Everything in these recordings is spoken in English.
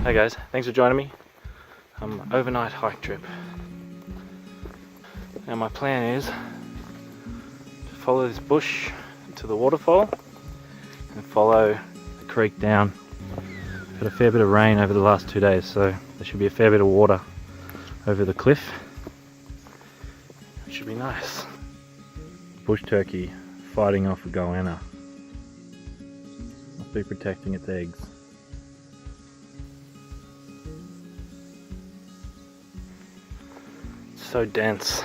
Hey guys, thanks for joining me. Overnight hike trip. Now my plan is to follow this bush to the waterfall and follow the creek down. We've had a fair bit of rain over the last 2 days, so there should be a fair bit of water over the cliff. It should be nice. Bush turkey fighting off a goanna. Must be protecting its eggs. So dense,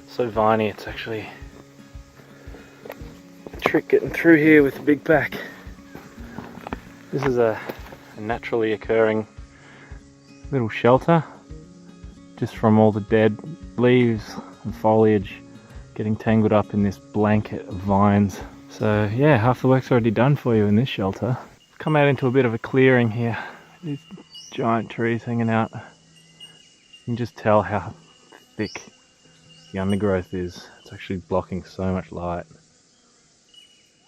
so viney, it's actually a trick getting through here with the big pack. This is a naturally occurring little shelter just from all the dead leaves and foliage getting tangled up in this blanket of vines. So yeah, half the work's already done for you in this shelter. Come out into a bit of a clearing here. These giant trees hanging out. You can just tell how thick the undergrowth is. It's actually blocking so much light.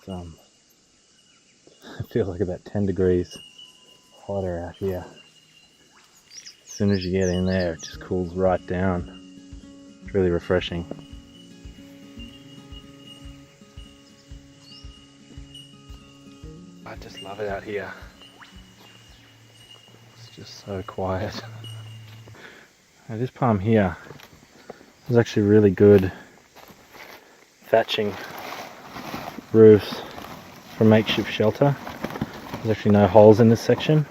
It feels like about 10 degrees hotter out here. As soon as you get in there, it just cools right down. It's really refreshing. I just love it out here. It's just so quiet. Now this palm here is actually really good thatching roofs for makeshift shelter. There's actually no holes in this section.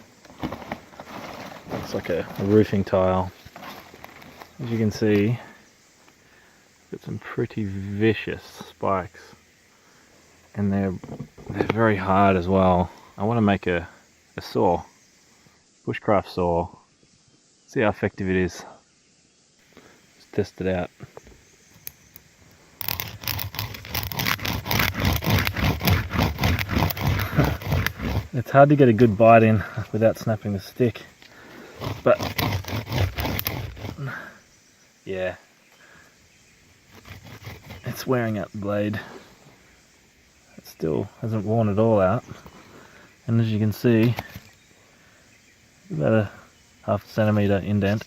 It's like a roofing tile. As you can see, got some pretty vicious spikes, and they're very hard as well. I want to make a saw, bushcraft saw. See how effective it is. Let's test it out. It's hard to get a good bite in without snapping the stick, but yeah, it's wearing out the blade. It still hasn't worn it all out, and as you can see, about a half centimetre indent.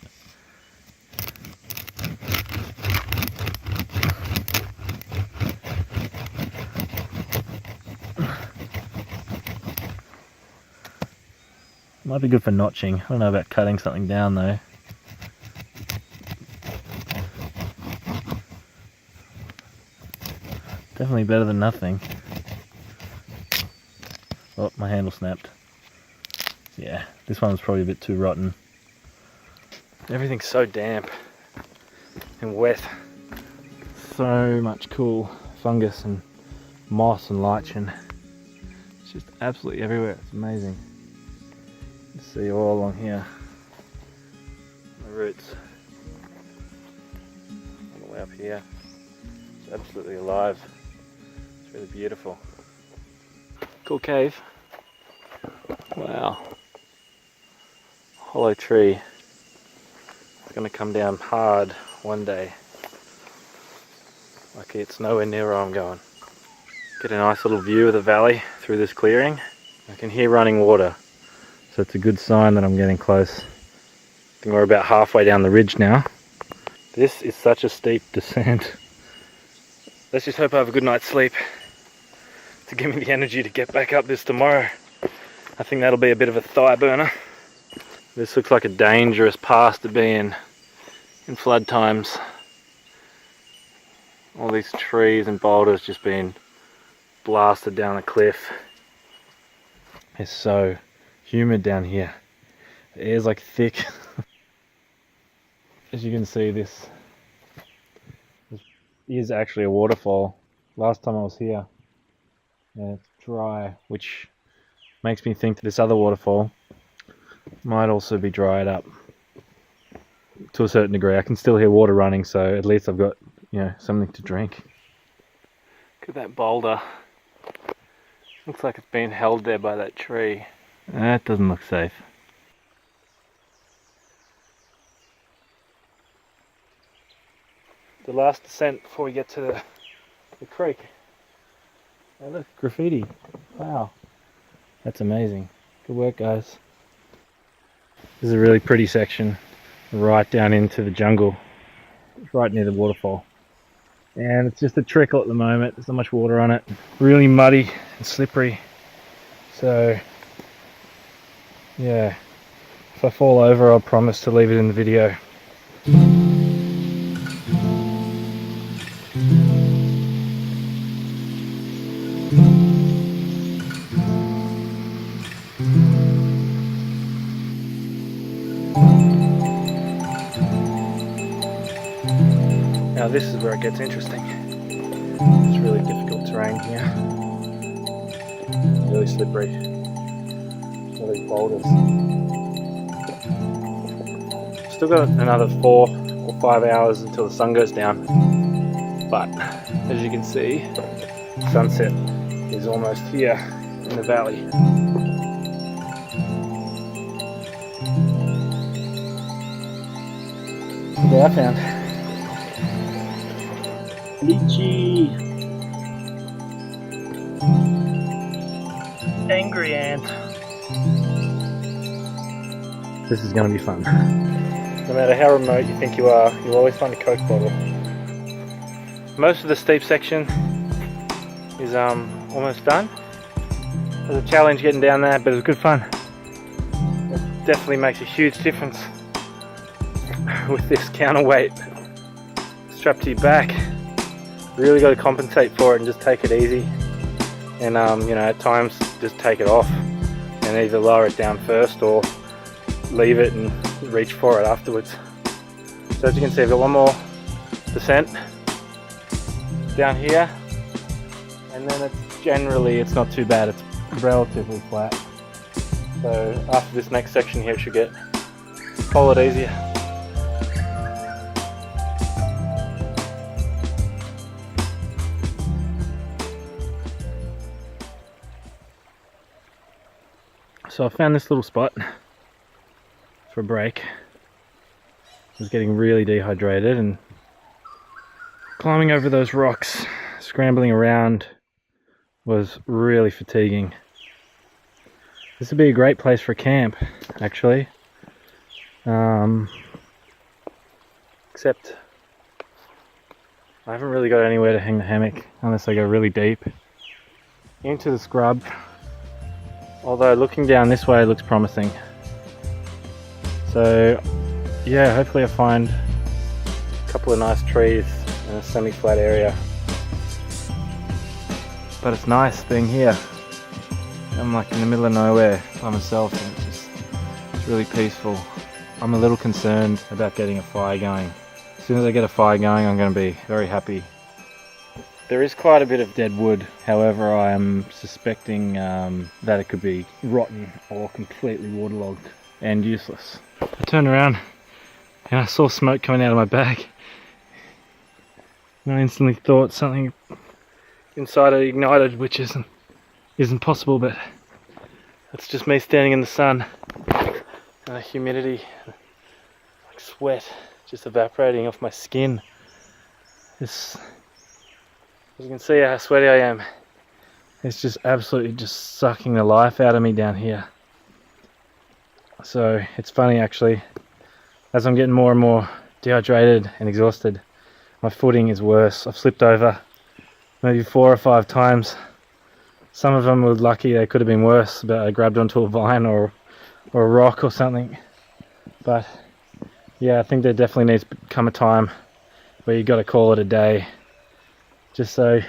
Might be good for notching. I don't know about cutting something down though. Definitely better than nothing. Oh, my handle snapped. Yeah, this one's probably a bit too rotten. Everything's so damp and wet. So much cool fungus and moss and lichen. It's just absolutely everywhere. It's amazing. You see all along here. The roots. All the way up here. It's absolutely alive. It's really beautiful. Cool cave. Wow. Hollow tree. It's going to come down hard one day. Lucky it's nowhere near where I'm going. Get a nice little view of the valley through this clearing. I can hear running water, so it's a good sign that I'm getting close. I think we're about halfway down the ridge now. This is such a steep descent. Let's just hope I have a good night's sleep to give me the energy to get back up this tomorrow. I think that'll be a bit of a thigh burner. This looks like a dangerous pass to be in flood times. All these trees and boulders just being blasted down the cliff. It's so humid down here. The air's like thick. As you can see, this is actually a waterfall. Last time I was here, yeah, it's dry, which makes me think that this other waterfall might also be dried up to a certain degree. I can still hear water running, so at least I've got, something to drink. Look at that boulder. Looks like it's been held there by that tree. That doesn't look safe. The last descent before we get to the creek. Oh look, graffiti. Wow. That's amazing. Good work, guys. This is a really pretty section right down into the jungle, right near the waterfall. And it's just a trickle at the moment, there's not much water on it. Really muddy and slippery. So yeah, if I fall over I'll promise to leave it in the video. Now this is where it gets interesting. It's really difficult terrain here. Really slippery. All these boulders. Still got another 4 or 5 hours until the sun goes down. But as you can see, sunset is almost here in the valley. Look what I found. Lychee! Angry ant. This is going to be fun. No matter how remote you think you are, you'll always find a Coke bottle. Most of the steep section is almost done. There's a challenge getting down there, but it was good fun. It definitely makes a huge difference with this counterweight strapped to your back. Really got to compensate for it and just take it easy, and you know, at times just take it off and either lower it down first or leave it and reach for it afterwards. So as you can see, I've got one more descent down here, and then it's not too bad, it's relatively flat. So after this next section here, it should get a whole lot easier. So I found this little spot for a break. I was getting really dehydrated and climbing over those rocks, scrambling around was really fatiguing. This would be a great place for a camp, actually. Except I haven't really got anywhere to hang the hammock unless I go really deep into the scrub. Although looking down this way looks promising. So yeah, hopefully I find a couple of nice trees in a semi-flat area. But it's nice being here. I'm like in the middle of nowhere by myself, and it's really peaceful. I'm a little concerned about getting a fire going. As soon as I get a fire going, I'm going to be very happy. There is quite a bit of dead wood, however I am suspecting that it could be rotten or completely waterlogged and useless. I turned around and I saw smoke coming out of my bag, and I instantly thought something inside it ignited, which isn't possible, but it's just me standing in the sun and the humidity, like sweat, just evaporating off my skin. As you can see how sweaty I am. It's just absolutely just sucking the life out of me down here. So it's funny actually, as I'm getting more and more dehydrated and exhausted, my footing is worse. I've slipped over maybe 4 or 5 times. Some of them were lucky, they could have been worse, but I grabbed onto a vine or a rock or something. But yeah, I think there definitely needs to come a time where you got to call it a day, just so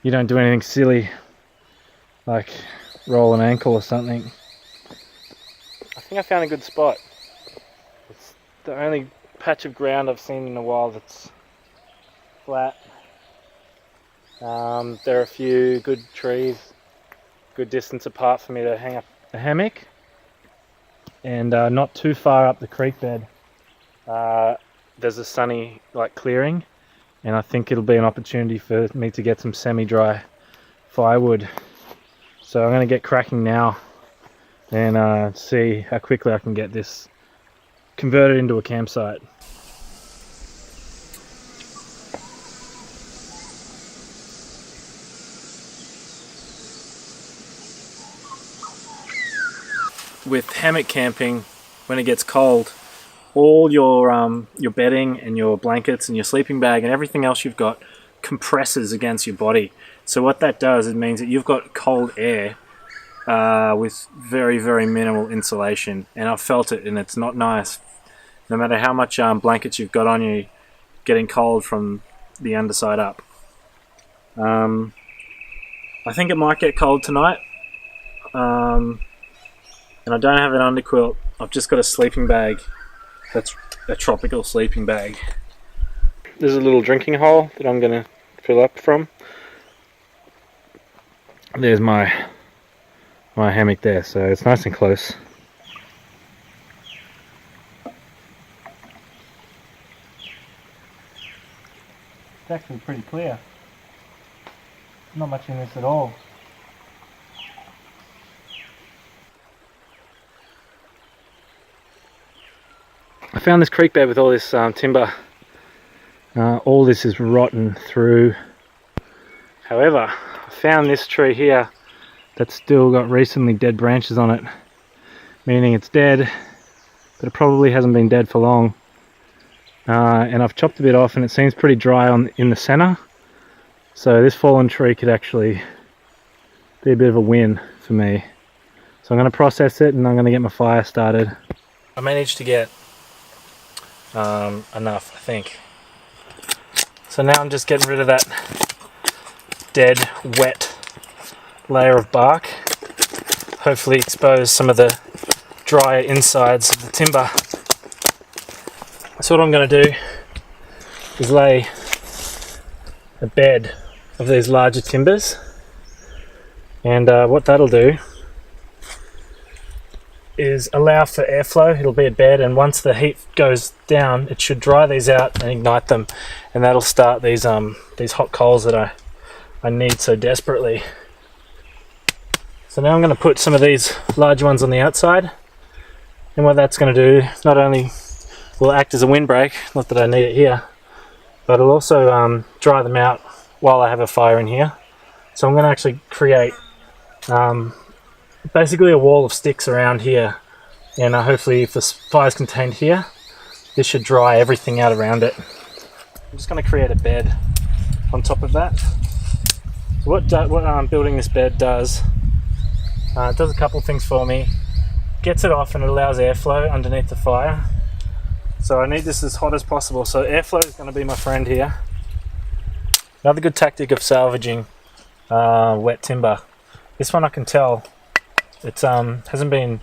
you don't do anything silly like roll an ankle or something. I think I found a good spot. It's the only patch of ground I've seen in a while that's flat. There are a few good trees, good distance apart for me to hang up a hammock, and not too far up the creek bed there's a sunny clearing, and I think it'll be an opportunity for me to get some semi-dry firewood. So I'm going to get cracking now and see how quickly I can get this converted into a campsite. With hammock camping, when it gets cold, all your bedding and your blankets and your sleeping bag and everything else you've got compresses against your body. So what that does, it means that you've got cold air with very, very minimal insulation, and I've felt it, and it's not nice. No matter how much blankets you've got on you, getting cold from the underside up. I think it might get cold tonight, and I don't have an underquilt. I've just got a sleeping bag that's a tropical sleeping bag. There's a little drinking hole that I'm going to fill up from. There's my hammock there, so it's nice and close. It's actually pretty clear. Not much in this at all. I found this creek bed with all this timber. All this is rotten through. However, I found this tree here that's still got recently dead branches on it, meaning it's dead, but it probably hasn't been dead for long. And I've chopped a bit off, and it seems pretty dry in the center. So this fallen tree could actually be a bit of a win for me. So I'm going to process it, and I'm going to get my fire started. I managed to get enough, I think. So now I'm just getting rid of that dead, wet layer of bark. Hopefully expose some of the drier insides of the timber. So what I'm going to do is lay a bed of these larger timbers, and what that'll do is allow for airflow. It'll be a bed, and once the heat goes down, it should dry these out and ignite them, and that'll start these hot coals that I need so desperately. So now I'm going to put some of these large ones on the outside, and what that's going to do, not only will act as a windbreak, not that I need it here, but it'll also dry them out while I have a fire in here. So I'm going to actually create basically a wall of sticks around here, and hopefully if the fire's contained here, this should dry everything out around it. I'm just going to create a bed on top of that. So what building this bed does, it does a couple things for me. Gets it off, and it allows airflow underneath the fire. So I need this as hot as possible, so airflow is going to be my friend here. Another good tactic of salvaging wet timber. This one I can tell it hasn't been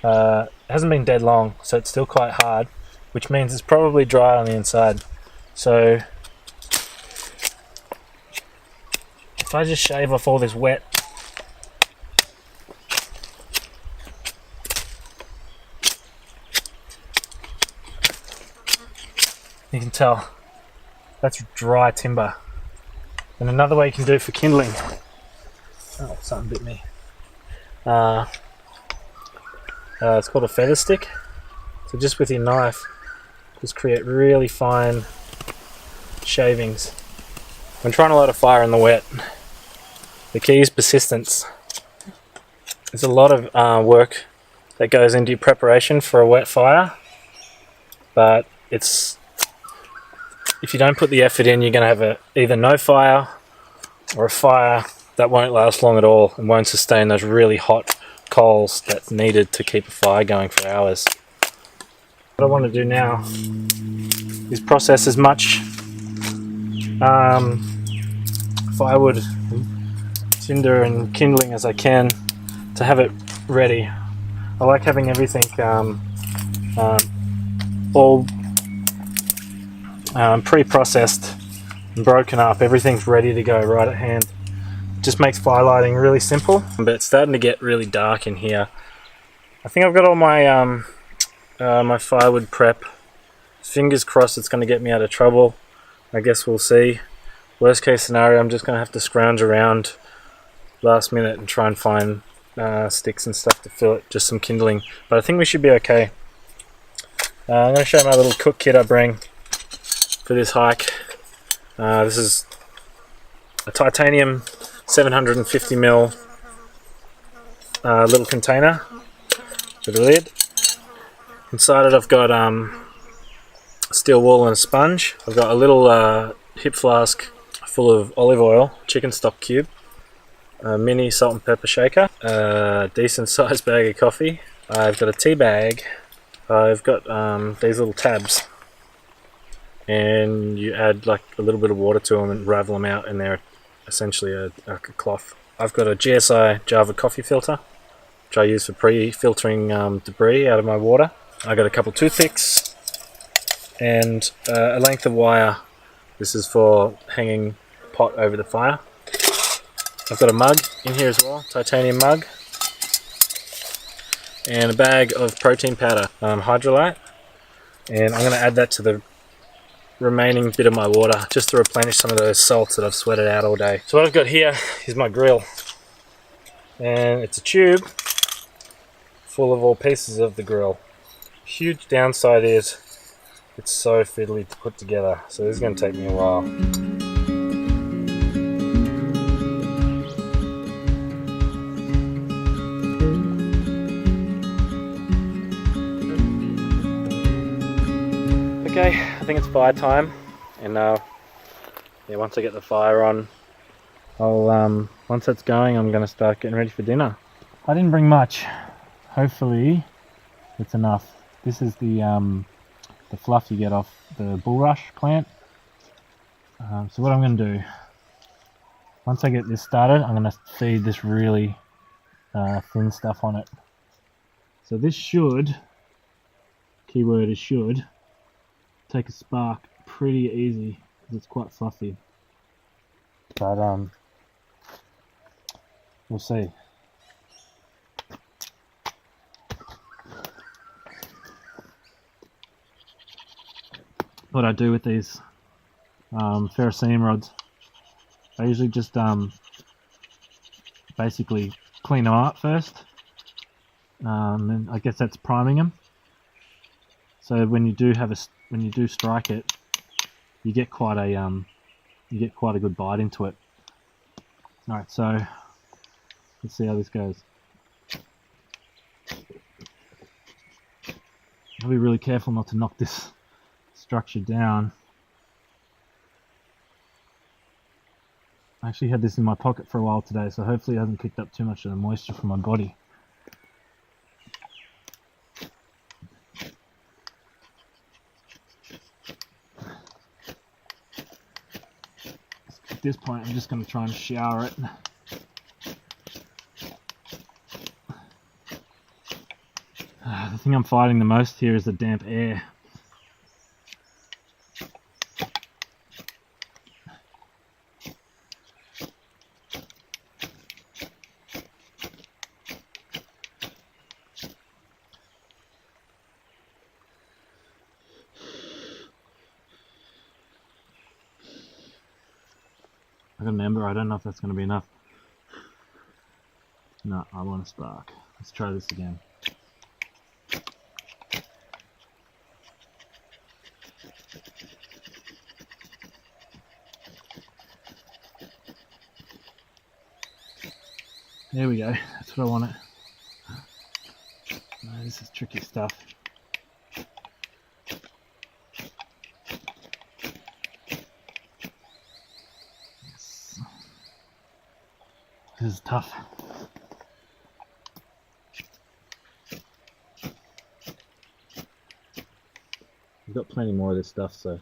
dead long, so it's still quite hard, which means it's probably dry on the inside. So if I just shave off all this wet, you can tell that's dry timber. And another way you can do it for kindling, oh, something bit me. It's called a feather stick. So just with your knife, just create really fine shavings. When trying to light a fire in the wet, the key is persistence. There's a lot of work that goes into your preparation for a wet fire, but if you don't put the effort in, you're going to have either no fire or a fire that won't last long at all and won't sustain those really hot coals that's needed to keep a fire going for hours. What I want to do now is process as much firewood, tinder and kindling as I can to have it ready. I like having everything all pre-processed and broken up. Everything's ready to go right at hand. Just makes fire lighting really simple. But it's starting to get really dark in here. I think I've got all my my firewood prep. Fingers crossed it's going to get me out of trouble. I guess we'll see. Worst case scenario, I'm just going to have to scrounge around last minute and try and find sticks and stuff to fill it, just some kindling. But I think we should be okay. I'm going to show you my little cook kit I bring for this hike. This is a titanium 750ml little container with a lid. Inside it I've got steel wool and a sponge. I've got a little hip flask full of olive oil, chicken stock cube, a mini salt and pepper shaker, a decent sized bag of coffee. I've got a tea bag. I've got these little tabs, and you add like a little bit of water to them and ravel them out, and they're essentially a cloth. I've got a GSI Java coffee filter, which I use for pre-filtering debris out of my water. I got a couple toothpicks and a length of wire. This is for hanging pot over the fire. I've got a mug in here as well, titanium mug, and a bag of protein powder, hydrolyte, and I'm going to add that to the remaining bit of my water just to replenish some of those salts that I've sweated out all day. So what I've got here is my grill, and it's a tube full of all pieces of the grill. Huge downside is it's so fiddly to put together, so this is going to take me a while. Okay, I think it's fire time, and yeah, once I get the fire on, I'll once that's going, I'm going to start getting ready for dinner. I didn't bring much. Hopefully, it's enough. This is the fluff you get off the bulrush plant. So what I'm going to do, once I get this started, I'm going to feed this really thin stuff on it. So this should, keyword is should, take a spark pretty easy because it's quite fluffy, but we'll see. What I do with these ferrocerium rods, I usually just basically clean them up first, and I guess that's priming them. So when you do strike it, you get quite a good bite into it. All right, so let's see how this goes. I'll be really careful not to knock this structure down. I actually had this in my pocket for a while today, so hopefully it hasn't picked up too much of the moisture from my body. At this point, I'm just going to try and shower it. The thing I'm fighting the most here is the damp air. I got an ember, I don't know if that's going to be enough. No, I want a spark. Let's try this again. There we go, that's what I wanted. Oh, this is tricky stuff. Yes. This is tough. I've got plenty more of this stuff, so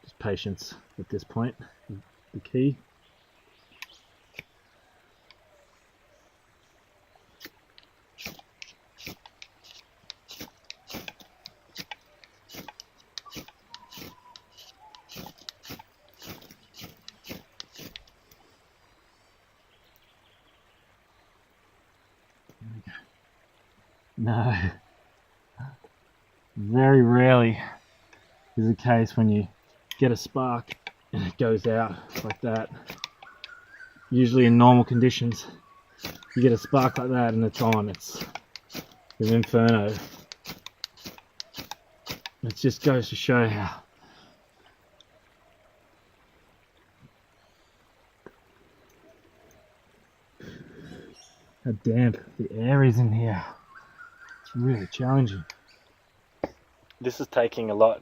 just patience at this point is the key. No, very rarely is the case when you get a spark and it goes out like that. Usually in normal conditions, you get a spark like that and it's on. It's an inferno. It just goes to show how damp the air is in here. It's really challenging. This is taking a lot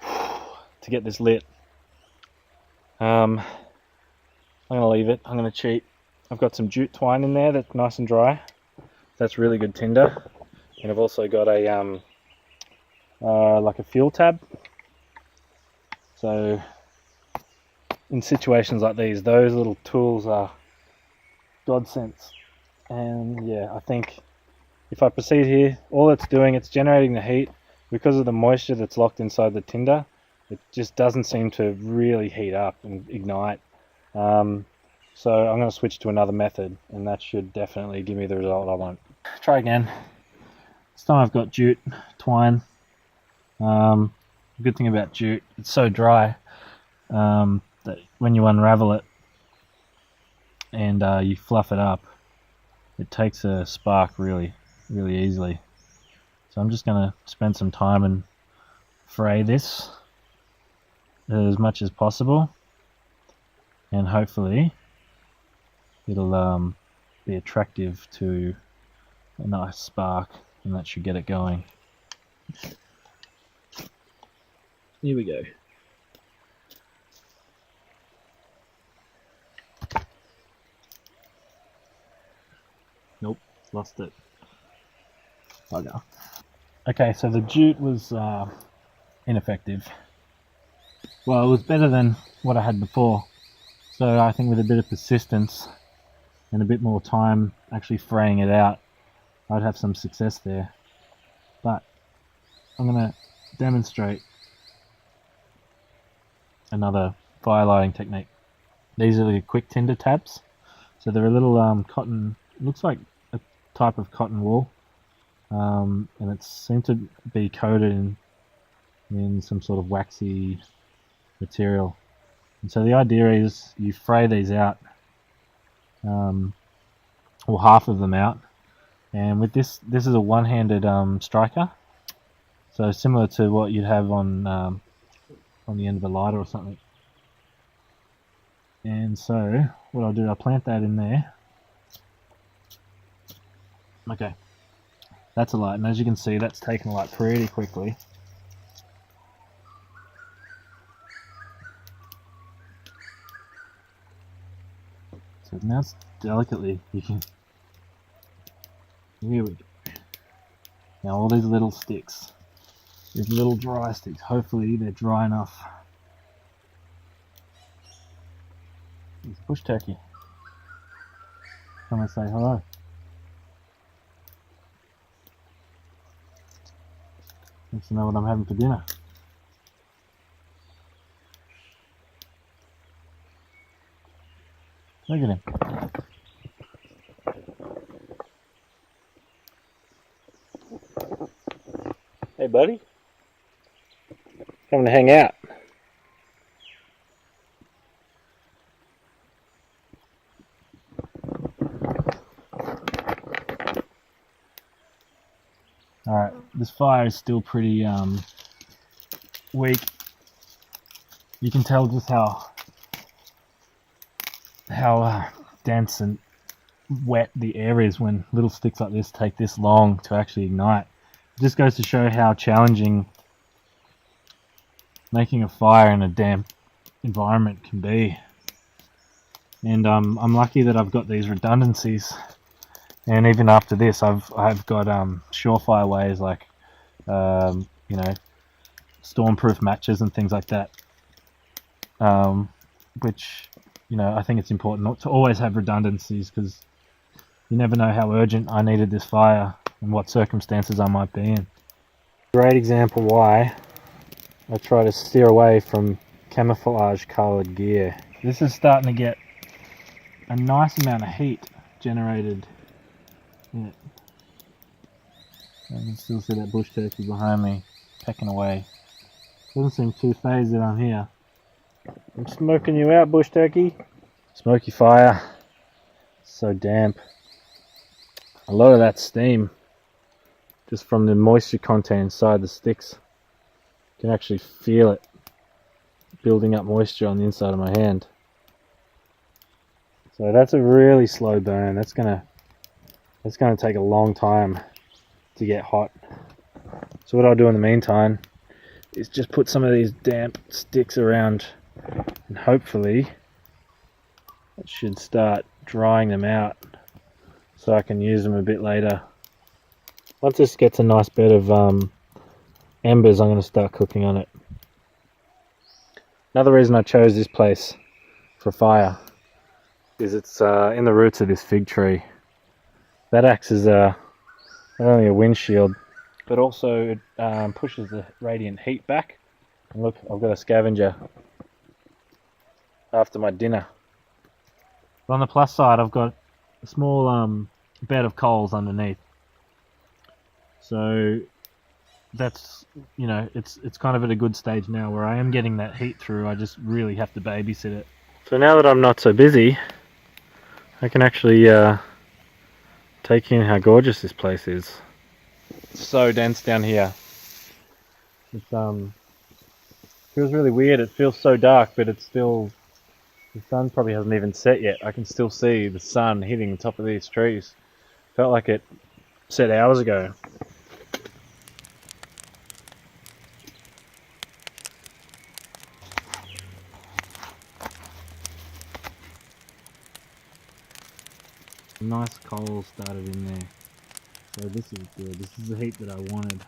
to get this lit. I'm gonna leave it. I'm gonna cheat. I've got some jute twine in there that's nice and dry. That's really good tinder. And I've also got a like a fuel tab. So in situations like these, those little tools are godsends. And yeah, I think if I proceed here, all it's doing, it's generating the heat. Because of the moisture that's locked inside the tinder, it just doesn't seem to really heat up and ignite. So I'm going to switch to another method, and that should definitely give me the result I want. Try again. This time I've got jute twine. The good thing about jute, it's so dry that when you unravel it and you fluff it up, it takes a spark really easily. So I'm just going to spend some time and fray this as much as possible, and hopefully it'll be attractive to a nice spark, and that should get it going. Here we go. Nope, lost it. Bugger. Okay, so the jute was ineffective. Well, it was better than what I had before. So I think with a bit of persistence and a bit more time actually fraying it out, I'd have some success there. But I'm going to demonstrate another fire lighting technique. These are the quick tinder tabs. So they're a little cotton, looks like a type of cotton wool. And it seemed to be coated in some sort of waxy material. And so the idea is you fray these out, or half of them out, and with this is a one-handed striker, so similar to what you'd have on the end of a lighter or something. And so what I'll do, I'll plant that in there. Okay, that's a light, and as you can see, that's taken light pretty quickly. So now it's delicately, here we go. Now all these little sticks, these little dry sticks, hopefully they're dry enough. It's bush turkey. Come and say hello. Wants to know what I'm having for dinner. Look at him. Hey buddy. Coming to hang out. Alright, this fire is still pretty weak. You can tell just how dense and wet the air is when little sticks like this take this long to actually ignite. It just goes to show how challenging making a fire in a damp environment can be. And I'm lucky that I've got these redundancies, and even after this I've got surefire ways like you know, stormproof matches and things like that, which, you know, I think it's important not to always have redundancies, because you never know how urgent I needed this fire and what circumstances I might be in. Great example why I try to steer away from camouflage coloured gear. This is starting to get a nice amount of heat generated in it. I can still see that bush turkey behind me pecking away. Doesn't seem too phased that I'm here. I'm smoking you out, bush turkey. Smoky fire. So damp. A lot of that steam, just from the moisture content inside the sticks. You can actually feel it building up moisture on the inside of my hand. So that's a really slow burn. That's gonna take a long time to get hot. So So what I'll do in the meantime is just put some of these damp sticks around, and hopefully it should start drying them out so I can use them a bit later. Once this gets a nice bed of embers, I'm going to start cooking on it. Another reason I chose this place for fire is it's in the roots of this fig tree. That acts as not only a windshield, but also it pushes the radiant heat back. And look, I've got a scavenger after my dinner. But on the plus side, I've got a small bed of coals underneath. So that's, you know, it's kind of at a good stage now where I am getting that heat through. I just really have to babysit it. So now that I'm not so busy, I can actually take in how gorgeous this place is. It's so dense down here. It feels really weird. It feels so dark, but it's still, the sun probably hasn't even set yet. I can still see the sun hitting the top of these trees. Felt like it set hours ago. Nice coal started in there. So this is good. This is the heat that I wanted.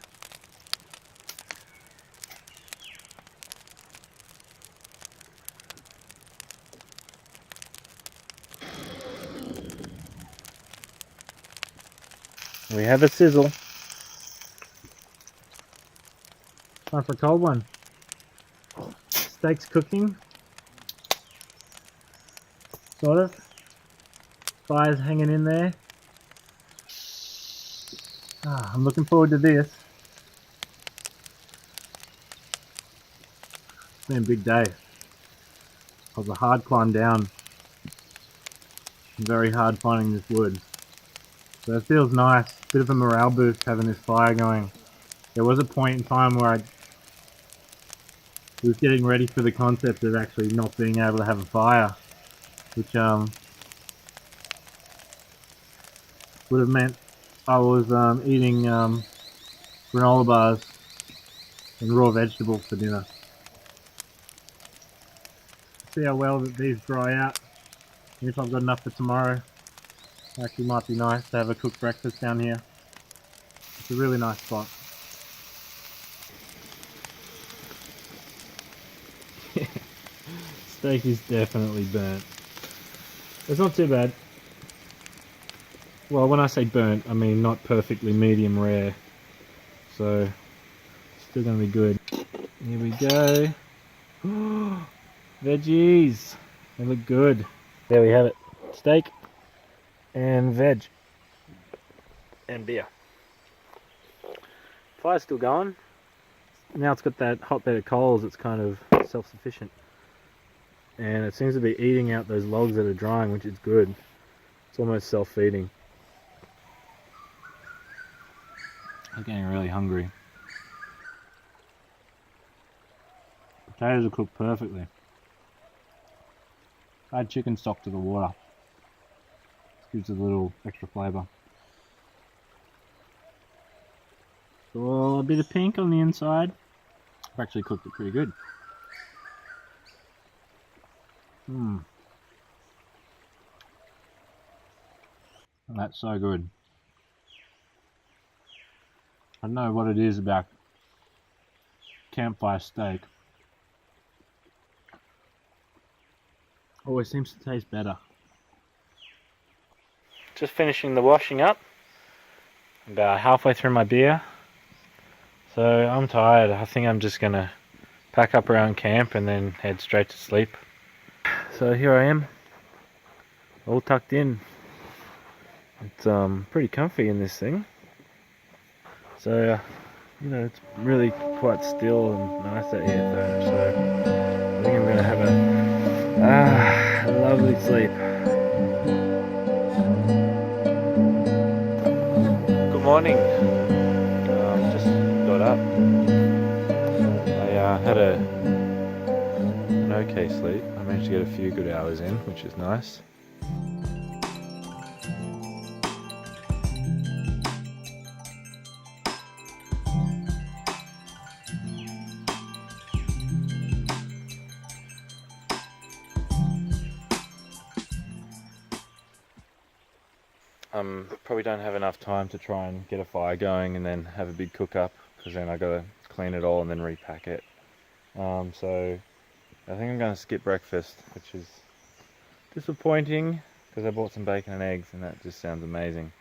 We have a sizzle. Time for a cold one. Steak's cooking. Sort of. Fire's hanging in there. I'm looking forward to this. It's been a big day. It was a hard climb down. Very hard finding this wood. So it feels nice. Bit of a morale boost having this fire going. There was a point in time where I was getting ready for the concept of actually not being able to have a fire, which would have meant I was eating granola bars and raw vegetables for dinner. See how well that these dry out. And if I've got enough for tomorrow, it actually might be nice to have a cooked breakfast down here. It's a really nice spot. Steak is definitely burnt. It's not too bad. Well, when I say burnt, I mean not perfectly medium rare. So, still going to be good. Here we go. Veggies! They look good. There we have it. Steak and veg. And beer. Fire's still going. Now it's got that hot bed of coals, it's kind of self-sufficient. And it seems to be eating out those logs that are drying, which is good. It's almost self-feeding. I'm getting really hungry. Potatoes are cooked perfectly. Add chicken stock to the water. Gives it a little extra flavour. So a bit of pink on the inside. I've actually cooked it pretty good. That's so good. I don't know what it is about campfire steak. Always seems to taste better. Just finishing the washing up. About halfway through my beer. So I'm tired. I think I'm just gonna pack up around camp and then head straight to sleep. So here I am, all tucked in. It's pretty comfy in this thing. So you know, it's really quite still and nice out here though. So I think I'm gonna have a lovely sleep. Good morning. Just got up. I had an okay sleep. I managed to get a few good hours in, which is nice. Probably don't have enough time to try and get a fire going and then have a big cook up, because then I gotta clean it all and then repack it. So I think I'm gonna skip breakfast, which is disappointing because I bought some bacon and eggs and that just sounds amazing.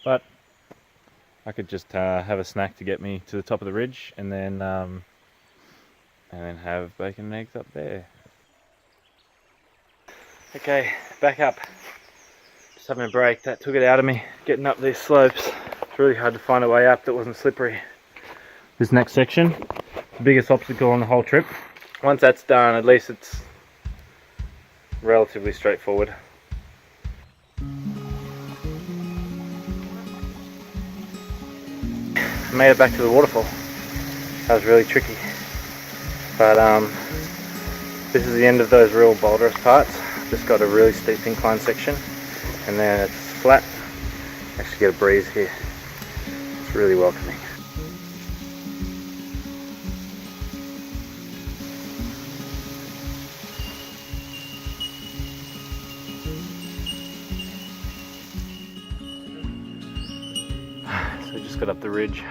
But I could just have a snack to get me to the top of the ridge and then have bacon and eggs up there. Okay, back up. Just having a break. That took it out of me, getting up these slopes. It's really hard to find a way up that wasn't slippery. This next section, the biggest obstacle on the whole trip. Once that's done, at least it's relatively straightforward. I made it back to the waterfall. That was really tricky. But this is the end of those real boulderous parts. Just got a really steep incline section and then it's flat. Actually get a breeze here. It's really welcoming. So just got up the ridge.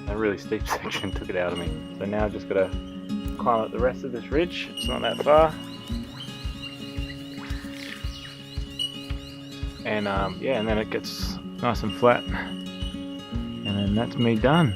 A really steep section took it out of me. So now I've just got to climb up the rest of this ridge. It's not that far. And yeah, and then it gets nice and flat. And then that's me done.